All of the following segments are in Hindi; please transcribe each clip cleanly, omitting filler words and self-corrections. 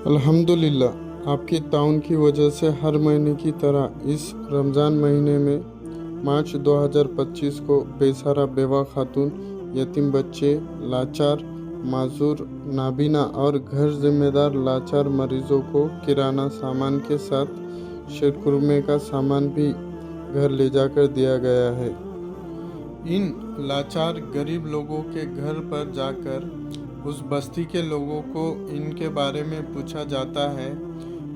अल्हम्दुलिल्लाह, आपकी ताउन की वजह से हर महीने की तरह इस रमज़ान महीने में मार्च 2025 को बेसहारा बेवा खातून, यतीम बच्चे, लाचार, माजूर, नाबीना और घर जिम्मेदार लाचार मरीजों को किराना सामान के साथ शीरकुरमे का सामान भी घर ले जाकर दिया गया है। इन लाचार गरीब लोगों के घर पर जाकर उस बस्ती के लोगों को इनके बारे में पूछा जाता है,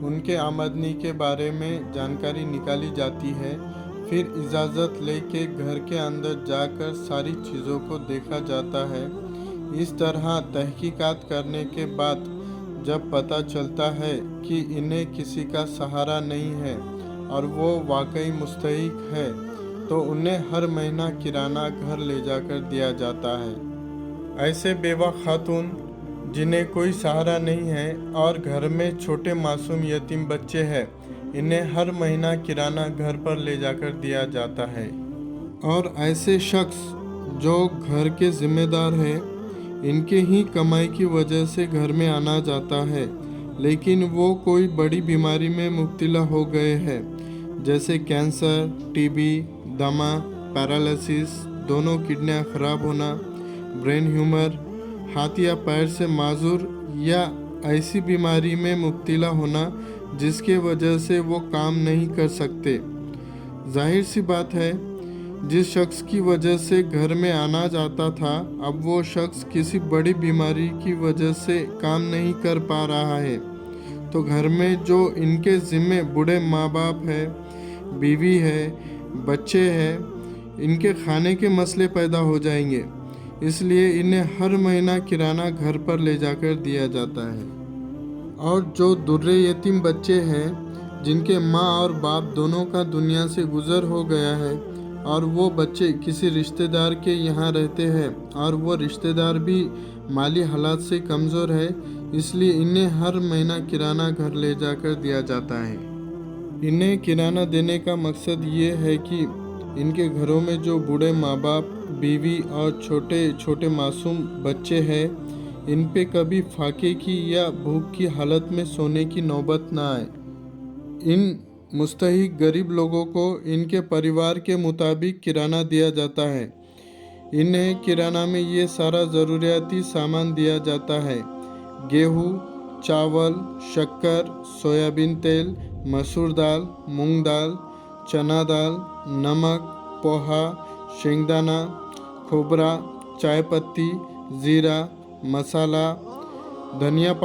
उनके आमदनी के बारे में जानकारी निकाली जाती है, फिर इजाज़त लेके घर के अंदर जाकर सारी चीज़ों को देखा जाता है। इस तरह तहकीकात करने के बाद जब पता चलता है कि इन्हें किसी का सहारा नहीं है और वो वाकई मुस्तहिक है, तो उन्हें हर महीना किराना घर ले जाकर दिया जाता है। ऐसे बेवा खातून जिन्हें कोई सहारा नहीं है और घर में छोटे मासूम यतीम बच्चे हैं, इन्हें हर महीना किराना घर पर ले जाकर दिया जाता है। और ऐसे शख्स जो घर के जिम्मेदार हैं, इनके ही कमाई की वजह से घर में आना जाता है, लेकिन वो कोई बड़ी बीमारी में मुब्तला हो गए हैं, जैसे कैंसर, टीबी, दमा, पैरालिसिस, दोनों किडनियां खराब होना, ब्रेन ह्यूमर, हाथ या पैर से माजूर या ऐसी बीमारी में मुब्तला होना जिसके वजह से वो काम नहीं कर सकते। जाहिर सी बात है, जिस शख्स की वजह से घर में आना जाता था, अब वो शख्स किसी बड़ी बीमारी की वजह से काम नहीं कर पा रहा है, तो घर में जो इनके ज़िम्मे बूढ़े माँ बाप है, बीवी है, बच्चे हैं, इनके खाने के मसले पैदा हो जाएंगे। इसलिए इन्हें हर महीना किराना घर पर ले जाकर दिया जाता है। और जो दुर्रे यतीम बच्चे हैं, जिनके माँ और बाप दोनों का दुनिया से गुजर हो गया है और वो बच्चे किसी रिश्तेदार के यहाँ रहते हैं और वो रिश्तेदार भी माली हालात से कमज़ोर है, इसलिए इन्हें हर महीना किराना घर ले जाकर दिया जाता है। इन्हें किराना देने का मकसद ये है कि इनके घरों में जो बूढ़े माँ बाप, बीवी और छोटे छोटे मासूम बच्चे हैं, इन पे कभी फाके की या भूख की हालत में सोने की नौबत ना आए। इन मुस्तहिक गरीब लोगों को इनके परिवार के मुताबिक किराना दिया जाता है। इन्हें किराना में ये सारा ज़रूरियाती सामान दिया जाता है: गेहूँ, चावल, शक्कर, सोयाबीन तेल, मसूर दाल, मूंग दाल, चना दाल, नमक, पोहा, शेंगदाना, खोबरा, चाय पत्ती, ज़ीरा, मसाला, धनिया